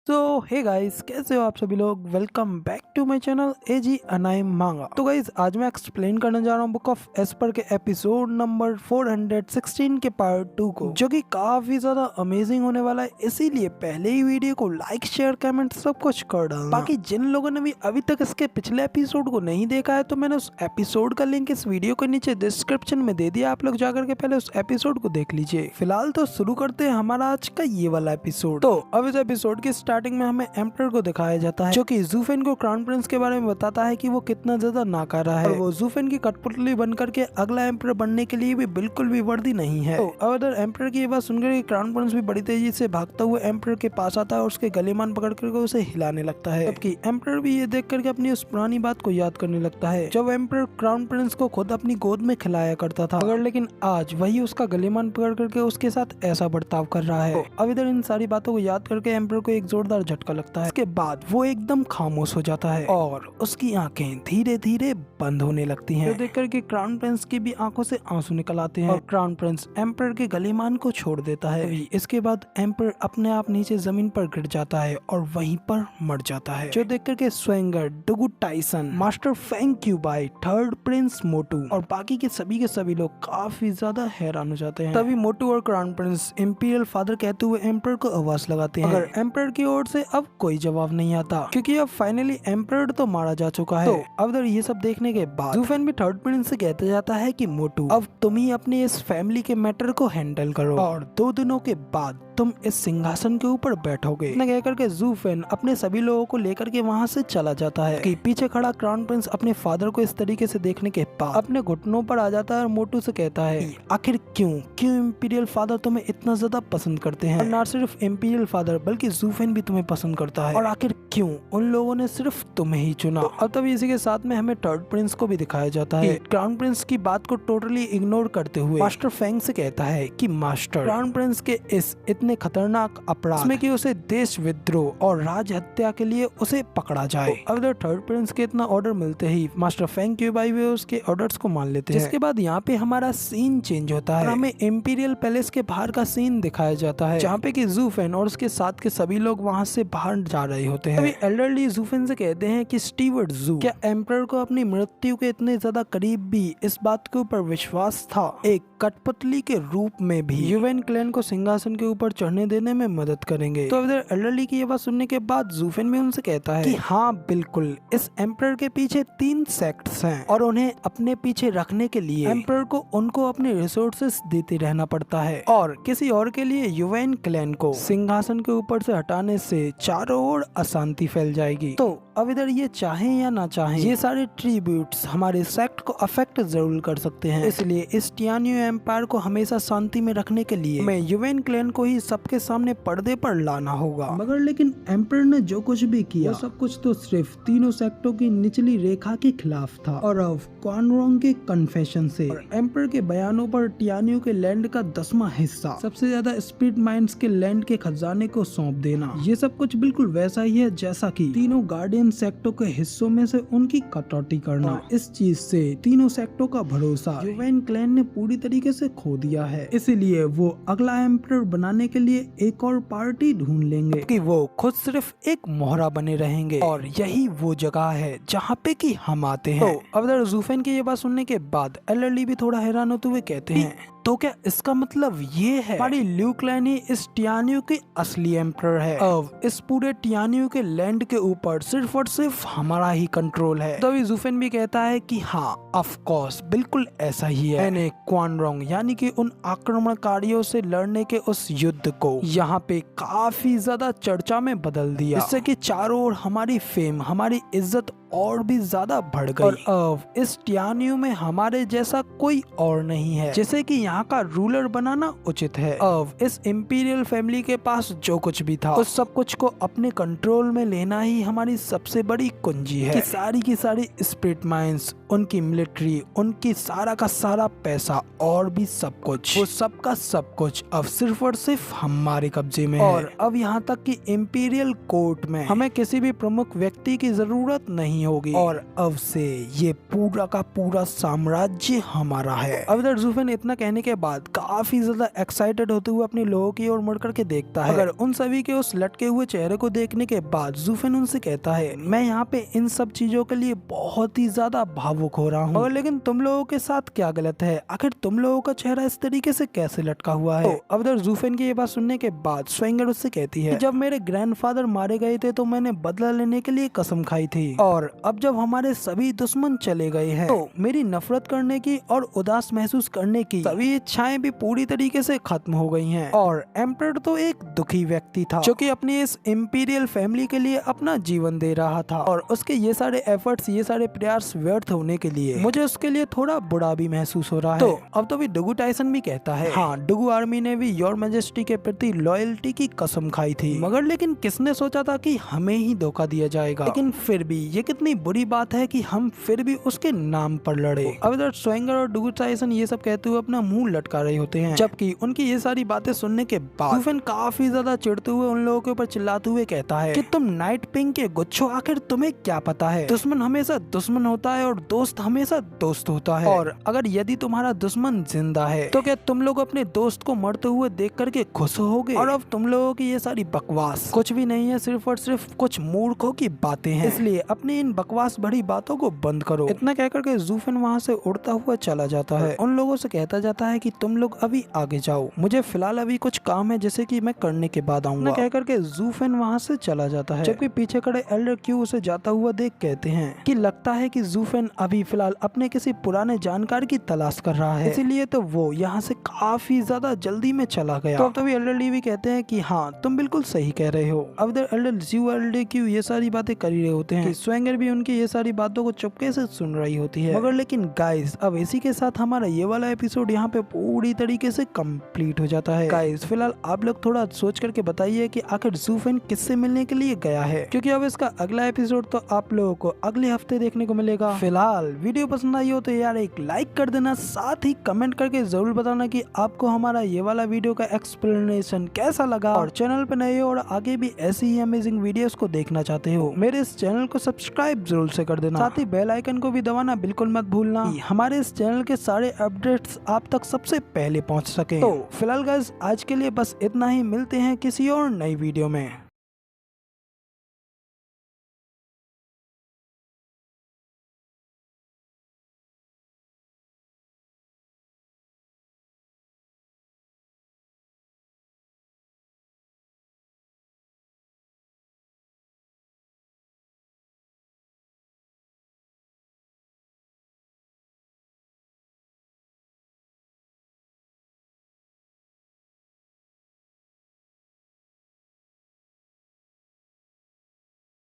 तो hey guys, कैसे हो आप सभी लोग। Welcome back to my channel AG anime manga. तो गाइस, आज मैं एक्सप्लेन करने जा रहा हूँ बुक ऑफ एस्पर के एपिसोड नंबर 416 के पार्ट 2 को, जो कि काफी ज्यादा अमेजिंग होने वाला है। इसीलिए पहले ही वीडियो को लाइक शेयर कमेंट सब कुछ कर डालना। बाकी जिन लोगों ने भी अभी तक इसके पिछले एपिसोड को नहीं देखा है, तो मैंने उस एपिसोड का लिंक इस वीडियो के नीचे डिस्क्रिप्शन में दे दिया, आप लोग जाकर के पहले उस एपिसोड को देख लीजिए। फिलहाल तो शुरू करते हैं हमारा आज का ये वाला एपिसोड। तो अब इस एपिसोड के स्टार्टिंग में हमें एम्परर को दिखाया जाता है, जो कि जूफेन को क्राउन प्रिंस के बारे में बताता है कि वो कितना ज्यादा नाकारा है और वो जूफेन की कठपुतली बनकर के अगला एम्परर बनने के लिए भी बिल्कुल भी वर्दी नहीं है। तो अब अगर एम्परर की ये बात सुनकर क्राउन प्रिंस भी बड़ी तेजी से भागता हुआ एम्परर के पास आता है और उसके गलेमान पकड़ करके उसे हिलाने लगता है, जबकि एम्परर भी ये देख करके अपनी उस पुरानी बात को याद करने लगता है, जब एम्परर क्राउन प्रिंस को खुद अपनी गोद में खिलाया करता था, मगर लेकिन आज वही उसका गलेमान पकड़ करके उसके साथ ऐसा बर्ताव कर रहा है। तो अब इधर इन सारी बातों को याद करके एम्परर को एक जोरदार झटका लगता है। इसके बाद वो एकदम खामोश हो जाता है और उसकी आंखें धीरे धीरे बंद होने लगती हैं। तो देख करके क्राउन प्रिंस की भी आंखों से आंसू निकल आते हैं और क्राउन प्रिंस एम्परर के गलेमान को छोड़ देता है। इसके बाद एम्परर अपने आप नीचे जमीन पर गिर जाता है और वहीं पर मर जाता है, जो देख करके स्वेंगर, डुगु टाइसन, मास्टर फेंग क्यूबाई, थर्ड प्रिंस मोटू और बाकी के सभी लोग काफी ज्यादा हैरान हो जाते हैं। तभी मोटू और क्राउन प्रिंस इंपीरियल फादर कहते हुए एम्परर को आवाज लगाते हैं, मगर एम्परर की ओर से अब कोई जवाब नहीं आता, क्योंकि अब फाइनली एम्परर तो मारा जा चुका है। तो अब इधर ये सब देखने के बाद जूफेन भी थर्ड प्रिंस से कहते जाता है कि मोटू, अब तुम ही अपने इस फैमिली के मैटर को हैंडल करो और 2 दिनों के बाद तुम इस सिंहासन के ऊपर बैठोगे। इतना कह करके जूफेन अपने सभी लोगों को लेकर के वहाँ से चला जाता है कि पीछे खड़ा क्राउन प्रिंस अपने फादर को इस तरीके से देखने के बाद अपने घुटनों पर आ जाता है और मोटू से कहता है कि आखिर क्यों इंपीरियल फादर तुम्हें इतना ज्यादा पसंद करते हैं, और ना सिर्फ इंपीरियल फादर बल्कि जूफेन भी तुम्हें पसंद करता है, और आखिर क्यों उन लोगों ने सिर्फ तुम्हें ही चुना। और तभी इसी के साथ में हमें थर्ड प्रिंस को भी दिखाया जाता है। क्राउन प्रिंस की बात को टोटली इग्नोर करते हुए मास्टर फेंग से कहता है कि मास्टर, क्राउन प्रिंस के इस इतने खतरनाक अपराध में कि उसे देश विद्रोह और राज हत्या के लिए उसे पकड़ा जाए। अब इधर थर्ड प्रिंस के इतना ऑर्डर मिलते ही मास्टर फेंग क्यूबाई भी उसके ऑर्डर्स को मान लेते हैं। जिसके बाद यहाँ पे हमारा सीन चेंज होता है, हमें इंपीरियल पैलेस के बाहर का सीन दिखाया जाता है, जहाँ पे कि जूफेन और उसके साथ के सभी लोग वहाँ से बाहर जा रहे होते हैं। अभी एल्डरली जूफेन से कहते हैं कि स्टीवर्ट जू, क्या एम्परर को अपनी मृत्यु के इतने ज्यादा करीब भी इस बात के ऊपर विश्वास था, एक कठपुतली के रूप में भी युवेन क्लैन को सिंहासन के ऊपर चढ़ने देने में मदद करेंगे। तो इधर एल्डरली की ये बात सुनने के बाद जूफेन भी उनसे कहता है कि हाँ बिल्कुल, इस एम्परर के पीछे 3 सेक्ट्स हैं और उन्हें अपने पीछे रखने के लिए एम्परर को उनको अपने रिसोर्सेस देते रहना पड़ता है, और किसी और के लिए युवेन क्लैन को सिंहासन के ऊपर से हटाने से चारों ओर अशांति फैल जाएगी। तो अब इधर ये चाहें या ना चाहें, ये सारे ट्रिब्यूट्स हमारे सेक्ट को अफेक्ट जरूर कर सकते हैं। इसलिए इस टियानियो एम्पायर को हमेशा शांति में रखने के लिए हमें युवेन क्लैन को ही सबके सामने पर्दे पर लाना होगा। मगर लेकिन एम्परर ने जो कुछ भी किया, वो सब कुछ तो सिर्फ तीनों सेक्टों की निचली रेखा के खिलाफ था, और अब क्वान रोंग के कन्फेशन से और एम्परर के बयानों पर टियानियो के लैंड का 10वां हिस्सा सबसे ज्यादा स्पिरिट माइंड्स के लैंड के खजाने को सौंप देना, ये सब कुछ बिल्कुल वैसा ही है जैसा कि तीनों गार्डियन सेक्टों के हिस्सों में से उनकी कटौती करना। इस चीज से तीनों सेक्टों का भरोसा युवेन क्लैन ने पूरी तरीके से खो दिया है, इसलिए वो अगला एम्परर बनाने के लिए एक और पार्टी ढूंढ लेंगे कि वो खुद सिर्फ एक मोहरा बने रहेंगे, और यही वो जगह है जहाँ पे कि हम आते हैं। तो अब इधर जूफेन की ये बात सुनने के बाद एल्डरली भी थोड़ा हैरान होते हुए कहते हैं, तो क्या इसका मतलब ये है हमारी ल्यू क्लैन ही इस टियानियो के असली एम्परर है, अब इस पूरे टियानियो के लैंड के ऊपर सिर्फ और सिर्फ हमारा ही कंट्रोल है। तभी जूफेन भी कहता है कि हाँ ऑफ कोर्स, बिल्कुल ऐसा ही है। मैंने क्वान रोंग यानी कि उन आक्रमणकारियों से लड़ने के उस युद्ध को यहाँ पे काफी ज्यादा चर्चा में बदल दिया, जिससे कि चारों ओर हमारी फेम, हमारी इज्जत और भी ज्यादा बढ़ गई, और अब इस टियानियो में हमारे जैसा कोई और नहीं है जैसे कि यहाँ का रूलर बनाना उचित है। अब इस इंपीरियल फैमिली के पास जो कुछ भी था उस सब कुछ को अपने कंट्रोल में लेना ही हमारी सबसे बड़ी कुंजी है कि सारी की सारी स्प्लिट माइंस, उनकी मिलिट्री, उनकी सारा का सारा पैसा और भी सब कुछ, वो सब का सब कुछ अब सिर्फ और सिर्फ हमारे कब्जे में है। और अब यहाँ तक कि इंपीरियल कोर्ट में हमें किसी भी प्रमुख व्यक्ति की जरूरत नहीं होगी और अब से ये पूरा का पूरा साम्राज्य हमारा है। अब इधर ज़ूफेन इतना कहने के बाद काफी ज्यादा एक्साइटेड होते हुए अपने लोगों की ओर मुड़ करके देखता है। अगर उन सभी के उस लटके हुए चेहरे को देखने के बाद ज़ूफेन उनसे कहता है, मैं यहाँ पे इन सब चीजों के लिए बहुत ही ज्यादा भावुक हो रहा हूँ, लेकिन तुम लोगों के साथ क्या गलत है? आखिर तुम लोगों का चेहरा इस तरीके से कैसे लटका हुआ है? तो अब इधर ज़ूफेन की ये बात सुनने के बाद स्वेंगर उससे कहती है, जब मेरे ग्रैंडफादर मारे गए थे तो मैंने बदला लेने के लिए कसम खाई थी, और अब जब हमारे सभी दुश्मन चले गए हैं तो मेरी नफरत करने की और उदास महसूस करने की सभी इच्छाएं भी पूरी तरीके से खत्म हो गई हैं। और एम्परर तो एक दुखी व्यक्ति था जो कि अपनी इस इंपीरियल फैमिली के लिए अपना जीवन दे रहा था, और उसके ये सारे एफर्ट्स, ये सारे प्रयास व्यर्थ होने के लिए मुझे उसके लिए थोड़ा बुरा भी महसूस हो रहा है। तो अब तो भी डुगू टाइसन भी कहता है, हाँ, डुगू आर्मी ने भी योर मैजेस्टी के प्रति लॉयल्टी की कसम खाई थी, मगर लेकिन किसने सोचा था कि हमें ही धोखा दिया जाएगा? लेकिन फिर भी ये कितनी बुरी बात है कि हम फिर भी उसके नाम पर लड़े। अब इधर स्वेंगर और डुगू टाइसन ये सब कहते हुए अपना मुंह लटका रहे होते हैं, जबकि उनकी ये सारी बातें सुनने के बाद ज़ूफेन काफी ज्यादा चिढ़ते हुए उन लोगों के ऊपर चिल्लाते हुए कहता है कि तुम नाइट पिंक के गुच्छों, आखिर तुम्हें क्या पता है? दुश्मन हमेशा दुश्मन होता है और दोस्त हमेशा दोस्त होता है, और अगर यदि तुम्हारा दुश्मन जिंदा है तो क्या तुम लोग अपने दोस्त को मरते हुए देख करके खुश होगे? और अब तुम लोगों की ये सारी बकवास कुछ भी नहीं है, सिर्फ और सिर्फ कुछ मूर्खों की बातें हैं, इसलिए अपनी इन बकवास भरी बातों को बंद करो। इतना कह करके ज़ूफेन वहाँ से उड़ता हुआ चला जाता है। उन लोगों से कहता जाता है कि तुम लोग अभी आगे जाओ, मुझे फिलहाल अभी कुछ काम है जिसे कि मैं करने के बाद आऊंगा। कह करके ज़ूफेन वहाँ से चला जाता है, जबकि पीछे खड़े एल्डर क्यू उसे जाता हुआ देख कहते हैं कि लगता है कि ज़ूफेन अभी फिलहाल अपने किसी पुराने जानकार की तलाश कर रहा है, इसीलिए तो वो यहाँ से काफी ज्यादा जल्दी में चला गया। तो अब तभी एल्डर ली भी कहते हैं कि हाँ, तुम बिल्कुल सही कह रहे हो। अब इधर एल्डर ज़्यू एल्डर क्यू ये सारी बातें कर ही रहे होते हैं कि स्वेंगर भी उनकी ये सारी बातों को चुपके से सुन रही होती है। मगर लेकिन गाइस, अब इसी के साथ हमारा ये वाला एपिसोड यहाँ पे पूरी तरीके से कंप्लीट हो जाता है। गाइस, फिलहाल आप लोग थोड़ा सोच करके बताइए कि आखिर ज़ूफेन किससे मिलने के लिए गया है, क्योंकि अब इसका अगला एपिसोड तो आप लोगों को अगले हफ्ते देखने को मिलेगा। फिलहाल वीडियो पसंद आई हो तो यार एक लाइक कर देना, साथ ही कमेंट करके जरूर बताना कि आपको हमारा ये वाला वीडियो का एक्सप्लेनेशन कैसा लगा, और चैनल पे नए हो और आगे भी ऐसी ही अमेजिंग वीडियोस को देखना चाहते हो, मेरे इस चैनल को सब्सक्राइब जरूर से कर देना, साथ ही बेल आइकन को भी दबाना बिल्कुल मत भूलना, हमारे इस चैनल के सारे अपडेट्स आप तक सबसे पहले पहुंच सके। तो फिलहाल गाइस, आज के लिए बस इतना ही, मिलते हैं किसी और नई वीडियो में।